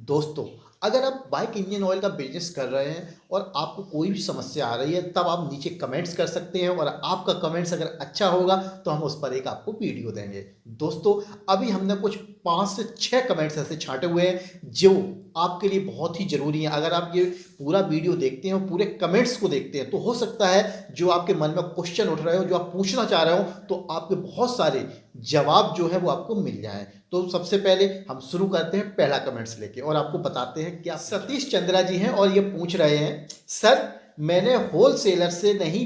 दोस्तों, अगर आप बाइक इंजन ऑयल का बिजनेस कर रहे हैं और आपको कोई भी समस्या आ रही है, तब आप नीचे कमेंट्स कर सकते हैं और आपका कमेंट्स अगर अच्छा होगा तो हम उस पर एक आपको वीडियो देंगे। दोस्तों, अभी हमने कुछ 5 से 6 कमेंट्स ऐसे छांटे हुए हैं जो आपके लिए बहुत ही ज़रूरी है। अगर आप ये पूरा वीडियो देखते हैं और पूरे कमेंट्स को देखते हैं तो हो सकता है जो आपके मन में क्वेश्चन उठ रहे हो, जो आप पूछना चाह रहे हो, तो आपके बहुत सारे जवाब जो है वो आपको मिल जाएँ। तो सबसे पहले हम शुरू करते हैं पहला कमेंट्स लेके और आपको बताते हैं क्या। सतीश चंद्रा जी हैं और ये पूछ रहे हैं, सर मैंने होलसेलर से नहीं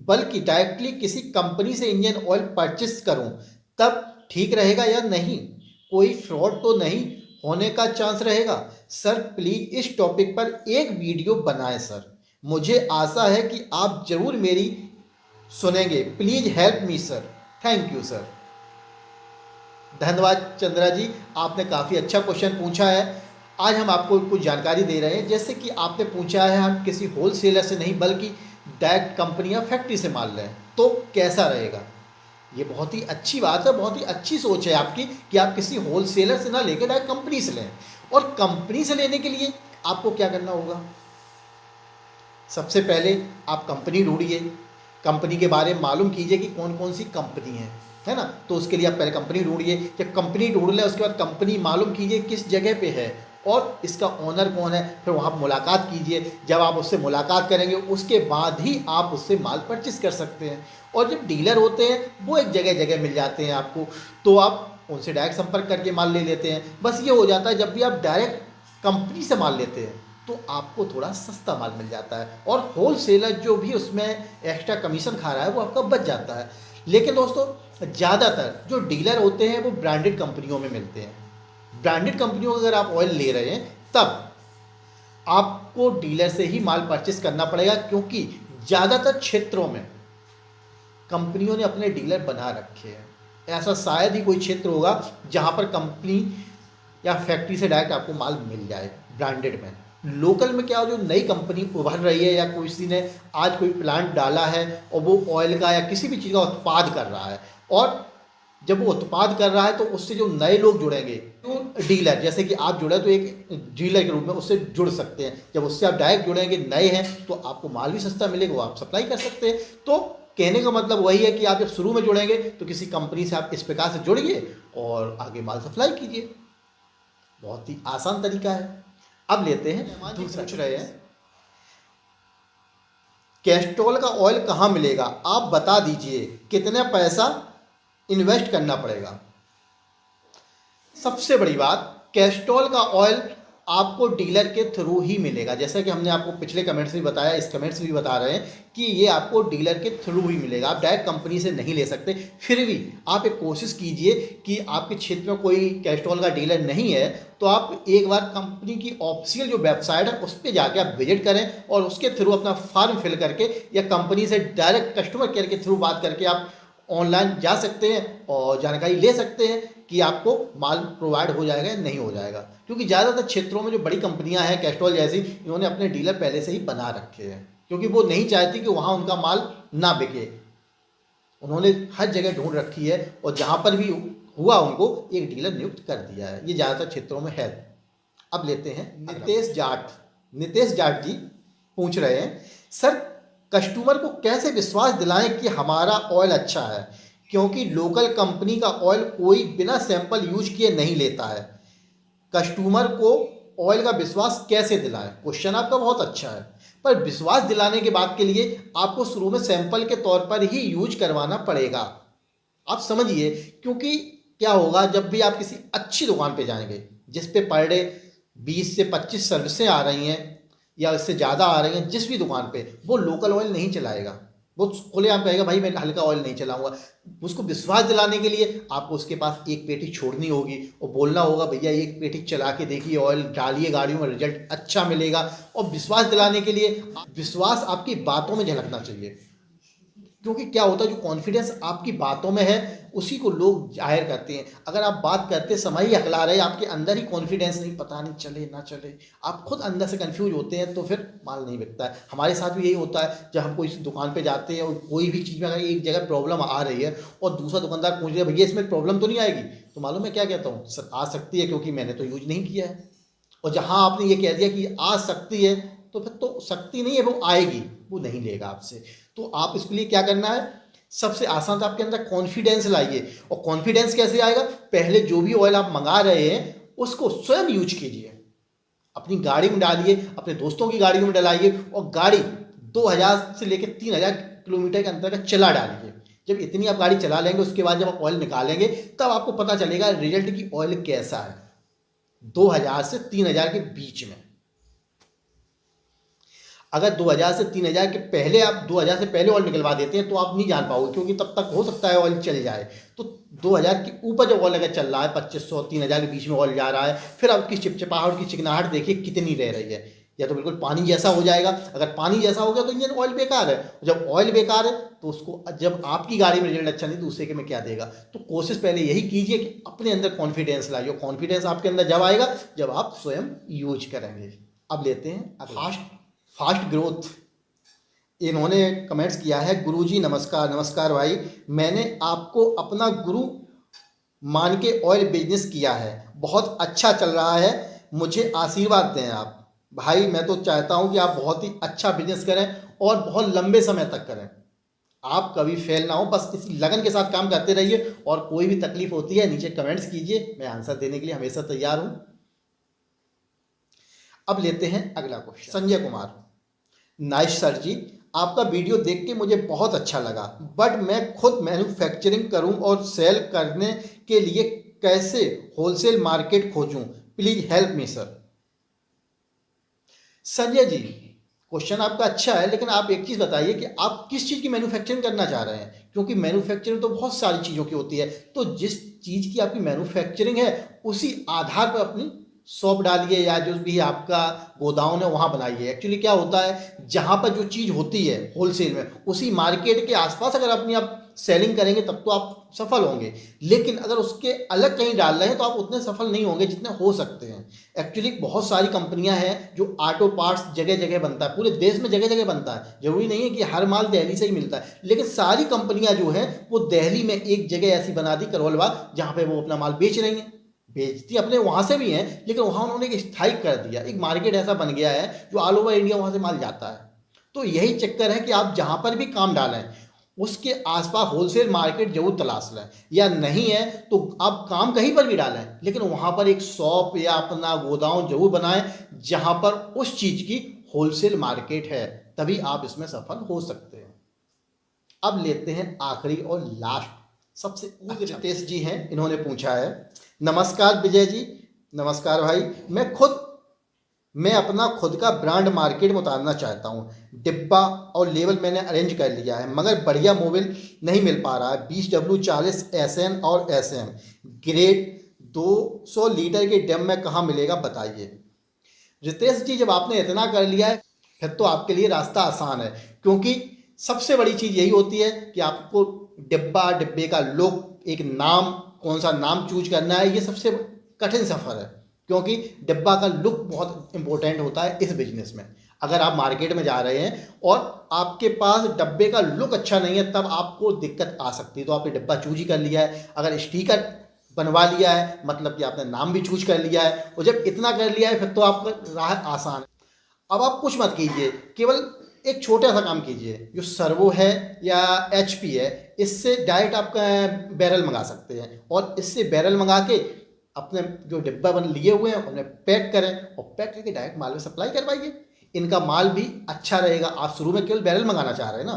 बल्कि डायरेक्टली किसी कंपनी से इंजन ऑयल परचेस करूं तब ठीक रहेगा या नहीं? कोई फ्रॉड तो नहीं होने का चांस रहेगा? सर प्लीज इस टॉपिक पर एक वीडियो बनाएं सर। मुझे आशा है कि आप जरूर मेरी सुनेंगे। Please help me sir. Thank you sir. धन्यवाद चंद्रा जी, आपने काफ़ी अच्छा क्वेश्चन पूछा है। आज हम आपको कुछ जानकारी दे रहे हैं। जैसे कि आपने पूछा है हम किसी होलसेलर से नहीं बल्कि डायरेक्ट कंपनी या फैक्ट्री से माल लें तो कैसा रहेगा। ये बहुत ही अच्छी बात है, बहुत ही अच्छी सोच है आपकी कि आप किसी होलसेलर से ना लेकर डायरेक्ट कंपनी से लें। और कंपनी से लेने के लिए आपको क्या करना होगा? सबसे पहले आप कंपनी ढूंढिए, कंपनी के बारे में मालूम कीजिए कि कौन कौन सी कंपनी है ना। तो उसके लिए आप पहले कंपनी ढूंढिए। जब कंपनी ढूंढ लें उसके बाद कंपनी मालूम कीजिए किस जगह पे है और इसका ओनर कौन है। फिर वहाँ मुलाकात कीजिए। जब आप उससे मुलाकात करेंगे उसके बाद ही आप उससे माल परचेस कर सकते हैं। और जब डीलर होते हैं वो एक जगह जगह मिल जाते हैं आपको, तो आप उनसे डायरेक्ट संपर्क करके माल ले लेते हैं। बस ये हो जाता है जब भी आप डायरेक्ट कंपनी से माल लेते हैं तो आपको थोड़ा सस्ता माल मिल जाता है और होलसेलर जो भी उसमें एक्स्ट्रा कमीशन खा रहा है वो आपका बच जाता है। लेकिन दोस्तों, ज़्यादातर जो डीलर होते हैं वो ब्रांडेड कंपनियों में मिलते हैं। ब्रांडेड कंपनियों का अगर आप ऑयल ले रहे हैं तब आपको डीलर से ही माल परचेस करना पड़ेगा, क्योंकि ज़्यादातर क्षेत्रों में कंपनियों ने अपने डीलर बना रखे हैं। ऐसा शायद ही कोई क्षेत्र होगा जहां पर कंपनी या फैक्ट्री से डायरेक्ट आपको माल मिल जाए ब्रांडेड में। लोकल में क्या हो, जो नई कंपनी उभर रही है या किसी ने आज कोई प्लांट डाला है और वो ऑयल का या किसी भी चीज़ का उत्पाद कर रहा है, और जब वो उत्पाद कर रहा है तो उससे जो नए लोग जुड़ेंगे, तो डीलर जैसे कि आप जुड़े तो एक डीलर के रूप में उससे जुड़ सकते हैं। जब उससे आप डायरेक्ट जुड़ेंगे, नए हैं, तो आपको माल भी सस्ता मिलेगा, वो आप सप्लाई कर सकते हैं। तो कहने का मतलब वही है कि आप जब शुरू में जुड़ेंगे तो किसी कंपनी से आप इस प्रकार से जुड़िए और आगे माल सप्लाई कीजिए। बहुत ही आसान तरीका है। अब लेते हैं दूसरा। पूछ रहे हैं, कैस्ट्रॉल का ऑयल कहाँ मिलेगा, आप बता दीजिए, कितना पैसा इन्वेस्ट करना पड़ेगा। सबसे बड़ी बात, कैस्ट्रॉल का ऑयल आपको डीलर के थ्रू ही मिलेगा। जैसा कि हमने आपको पिछले कमेंट्स में बताया, इस कमेंट्स में भी बता रहे हैं कि ये आपको डीलर के थ्रू ही मिलेगा। आप डायरेक्ट कंपनी से नहीं ले सकते। फिर भी आप एक कोशिश कीजिए कि आपके क्षेत्र में कोई कैस्ट्रॉल का डीलर नहीं है तो आप एक बार कंपनी की ऑफिशियल जो वेबसाइट है उस पर जाके आप विजिट करें और उसके थ्रू अपना फॉर्म फिल करके या कंपनी से डायरेक्ट कस्टमर केयर के थ्रू बात करके आप ऑनलाइन जा सकते हैं और जानकारी ले सकते हैं कि आपको माल प्रोवाइड हो जाएगा या नहीं हो जाएगा। क्योंकि ज़्यादातर क्षेत्रों में जो बड़ी कंपनियां हैं कैस्ट्रॉल जैसी, इन्होंने अपने डीलर पहले से ही बना रखे हैं, क्योंकि वो नहीं चाहती कि वहाँ उनका माल ना बिके। उन्होंने हर जगह ढूंढ रखी है और जहाँ पर भी हुआ उनको एक डीलर नियुक्त कर दिया है। ये ज़्यादातर क्षेत्रों में है। अब लेते हैं नितेश जाट। नितेश जाट जी पूछ रहे हैं, सर कस्टमर को कैसे विश्वास दिलाएं कि हमारा ऑयल अच्छा है, क्योंकि लोकल कंपनी का ऑयल कोई बिना सैंपल यूज किए नहीं लेता है। कस्टमर को ऑयल का विश्वास कैसे दिलाएं? क्वेश्चन आपका बहुत अच्छा है, पर विश्वास दिलाने के बाद के लिए आपको शुरू में सैंपल के तौर पर ही यूज करवाना पड़ेगा। आप समझिए, क्योंकि क्या होगा जब भी आप किसी अच्छी दुकान पे जाएंगे जिस पे पर डे 20 से 25 सर्विसें आ रही हैं या इससे ज़्यादा आ रही हैं, जिस भी दुकान पे वो लोकल ऑयल नहीं चलाएगा। वो खुलेआम कहेगा भाई मैं हल्का ऑयल नहीं चलाऊंगा। उसको विश्वास दिलाने के लिए आपको उसके पास एक पेटी छोड़नी होगी और बोलना होगा भैया एक पेटी चला के देखिए, ऑयल डालिए गाड़ियों में, रिजल्ट अच्छा मिलेगा। और विश्वास दिलाने के लिए विश्वास आपकी बातों में झलकना चाहिए, क्योंकि क्या होता है जो कॉन्फिडेंस आपकी बातों में है उसी को लोग जाहिर करते हैं। अगर आप बात करते समय ही हकला रहे, आपके अंदर ही कॉन्फिडेंस नहीं, पता नहीं चले ना चले, आप खुद अंदर से कंफ्यूज होते हैं, तो फिर माल नहीं बिकता है। हमारे साथ भी यही होता है जब हम कोई दुकान पे जाते हैं और कोई भी चीज़ में अगर एक जगह प्रॉब्लम आ रही है और दूसरा दुकानदार पूछ रहे भैया इसमें प्रॉब्लम तो नहीं आएगी, तो मालूम है क्या कहता हूँ, सर आ सकती है क्योंकि मैंने तो यूज नहीं किया है। और जहां आपने ये कह दिया कि आ सकती है, तो फिर तो सकती नहीं है, वो आएगी, वो नहीं लेगा आपसे। तो आप इसके लिए क्या करना है, सबसे आसान तो आपके अंदर कॉन्फिडेंस लाइए। और कॉन्फिडेंस कैसे आएगा, पहले जो भी ऑयल आप मंगा रहे हैं उसको स्वयं यूज कीजिए, अपनी गाड़ी में डालिए, अपने दोस्तों की गाड़ी में डलाइए, और गाड़ी 2000 से लेकर 3000 किलोमीटर के अंतर का चला डालिए। जब इतनी आप गाड़ी चला लेंगे, उसके बाद जब आप ऑयल निकालेंगे, तब आपको पता चलेगा रिजल्ट की ऑयल कैसा है 2000 से 3000 के बीच में। अगर 2000 से 3000 के पहले आप 2000 से पहले ऑयल निकलवा देते हैं तो आप नहीं जान पाओगे, क्योंकि तब तक हो सकता है ऑयल चल जाए। तो 2000 के ऊपर जब ऑयल अगर चल रहा है, 2500 3000 के बीच में ऑयल जा रहा है, फिर आपकी चिपचिपाहट की चिकनाहट देखिए कितनी रह रही है, या तो बिल्कुल पानी जैसा हो जाएगा। अगर पानी जैसा हो गया तो इंजन ऑयल बेकार है। जब ऑयल बेकार है तो उसको, जब आपकी गाड़ी में रिजल्ट अच्छा नहीं, दूसरे के में क्या देगा। तो कोशिश पहले यही कीजिए कि अपने अंदर कॉन्फिडेंस लाइए। कॉन्फिडेंस आपके अंदर जब आएगा जब आप स्वयं यूज करेंगे। अब लेते हैं फास्ट ग्रोथ। इन्होंने कमेंट्स किया है, गुरुजी नमस्कार। नमस्कार भाई, मैंने आपको अपना गुरु मान के ऑयल बिजनेस किया है, बहुत अच्छा चल रहा है, मुझे आशीर्वाद दें आप। भाई मैं तो चाहता हूं कि आप बहुत ही अच्छा बिजनेस करें और बहुत लंबे समय तक करें, आप कभी फेल ना हो, बस इस लगन के साथ काम करते रहिए। और कोई भी तकलीफ होती है नीचे कमेंट्स कीजिए, मैं आंसर देने के लिए हमेशा तैयार हूं। अब लेते हैं अगला question. Sanjay Kumar, nice sir ji, आपका वीडियो देख के मुझे बहुत अच्छा लगा, बट मैं खुद मैन्युफैक्चरिंग करूं और सेल करने के लिए कैसे होलसेल मार्केट खोजूं, please help me sir. Sanjay ji, question आपका अच्छा है, लेकिन आप एक चीज बताइए कि आप किस चीज की मैन्युफैक्चरिंग करना चाह रहे हैं, क्योंकि मैन्युफैक्चरिंग तो बहुत सारी चीजों की होती है। तो जिस चीज की आपकी मैन्युफैक्चरिंग है उसी आधार पर अपनी शॉप डालिए, या जो भी आपका गोदाउन है वहां बनाइए। एक्चुअली क्या होता है, जहां पर जो चीज होती है होलसेल में, उसी मार्केट के आसपास अगर अपनी आप सेलिंग करेंगे तब तो आप सफल होंगे। लेकिन अगर उसके अलग कहीं डाल रहे हैं तो आप उतने सफल नहीं होंगे जितने हो सकते हैं। एक्चुअली बहुत सारी कंपनियां हैं जो ऑटो पार्ट्स जगह जगह बनता है, पूरे देश में जगह जगह बनता है। जरूरी नहीं है कि हर माल दिल्ली से ही मिलता है, लेकिन सारी कंपनियां जो हैं वो दिल्ली में एक जगह ऐसी बना दी, करोल बाग, जहां पे वो अपना माल बेच रही हैं। बेचती अपने वहां से भी हैं, लेकिन वहां उन्होंने एक स्थायी कर दिया, एक मार्केट ऐसा बन गया है जो ऑल ओवर इंडिया वहां से माल जाता है। तो यही चक्कर है कि आप जहां पर भी काम डालें उसके आसपास होलसेल मार्केट जरूर तलाश लें, या नहीं है तो आप काम कहीं पर भी डालें, लेकिन वहां पर एक शॉप या अपना गोदाउन जरूर बनाएं जहां पर उस चीज की होलसेल मार्केट है, तभी आप इसमें सफल हो सकते हैं। अब लेते हैं आखिरी और लास्ट, सबसे रितेश जी हैं, इन्होंने पूछा है, नमस्कार विजय जी। नमस्कार भाई, मैं अपना खुद का ब्रांड मार्केट में उतारना चाहता हूँ। डिब्बा और लेबल मैंने अरेंज कर लिया है, मगर बढ़िया मोबाइल नहीं मिल पा रहा है। 20W40 SN और SM ग्रेड 200 लीटर के ड्रम में कहाँ मिलेगा बताइए। रितेश जी, जब आपने इतना कर लिया है फिर तो आपके लिए रास्ता आसान है, क्योंकि सबसे बड़ी चीज यही होती है कि आपको डिब्बे का लुक, एक नाम, कौन सा नाम चूज करना है, ये सबसे कठिन सफर है, क्योंकि डिब्बा का लुक बहुत इंपॉर्टेंट होता है इस बिजनेस में। अगर आप मार्केट में जा रहे हैं और आपके पास डब्बे का लुक अच्छा नहीं है, तब आपको दिक्कत आ सकती है। तो आपने डिब्बा चूज ही कर लिया है, अगर स्टिकर बनवा लिया है मतलब कि आपने नाम भी चूज कर लिया है, और जब इतना कर लिया है फिर तो आपका राह आसान है। अब आप कुछ मत कीजिए, केवल एक छोटा सा काम कीजिए, जो सर्वो है या HP है, इससे डायरेक्ट आप बैरल मंगा सकते हैं, और इससे बैरल मंगा के अपने जो डिब्बा बन लिए हुए हैं उन्हें पैक करें, और पैक करके डायरेक्ट माल में सप्लाई करवाइए। इनका माल भी अच्छा रहेगा। आप शुरू में केवल बैरल मंगाना चाह रहे हैं ना,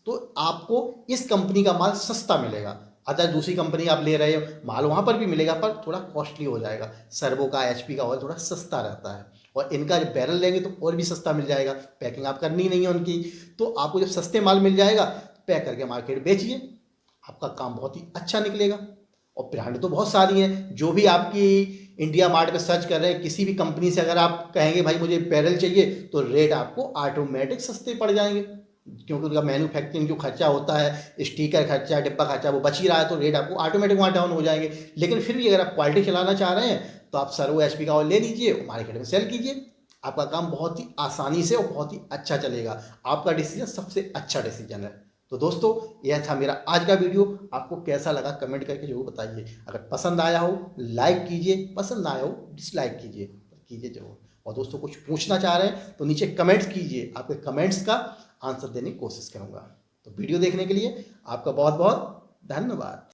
तो आपको इस कंपनी का माल सस्ता मिलेगा। अदर दूसरी कंपनी आप ले रहे हो, माल वहाँ पर भी मिलेगा पर थोड़ा कॉस्टली हो जाएगा। सर्वो का HP का ऑयल थोड़ा सस्ता रहता है, और इनका जब बैरल लेंगे तो और भी सस्ता मिल जाएगा। पैकिंग आप करनी ही नहीं है उनकी, तो आपको जब सस्ते माल मिल जाएगा, पैक करके मार्केट बेचिए, आपका काम बहुत ही अच्छा निकलेगा। और ब्रांड तो बहुत सारी हैं, जो भी आपकी इंडिया मार्ट पे सर्च कर रहे हैं, किसी भी कंपनी से अगर आप कहेंगे भाई मुझे बैरल चाहिए, तो रेट आपको ऑटोमेटिक सस्ते पड़ जाएंगे, क्योंकि उनका मैन्युफैक्चरिंग जो खर्चा होता है, स्टिकर खर्चा, डिब्बा खर्चा, वो बच ही रहा है, तो रेट आपको ऑटोमेटिक वहाँ डाउन हो जाएंगे। लेकिन फिर भी अगर आप क्वालिटी चलाना चाह रहे हैं तो आप सर्वो HP का ऑयल ले लीजिए और मार्केट में सेल कीजिए, आपका काम बहुत ही आसानी से और बहुत ही अच्छा चलेगा। आपका डिसीजन सबसे अच्छा डिसीजन है। तो दोस्तों, यह था मेरा आज का वीडियो। आपको कैसा लगा कमेंट करके जरूर बताइए। अगर पसंद आया हो लाइक कीजिए, पसंद ना आया हो डिसलाइक कीजिए। कीजिए जरूर। और दोस्तों कुछ पूछना चाह रहे हैं तो नीचे कमेंट्स कीजिए, आपके कमेंट्स का आंसर देने की कोशिश करूँगा। तो वीडियो देखने के लिए आपका बहुत बहुत धन्यवाद।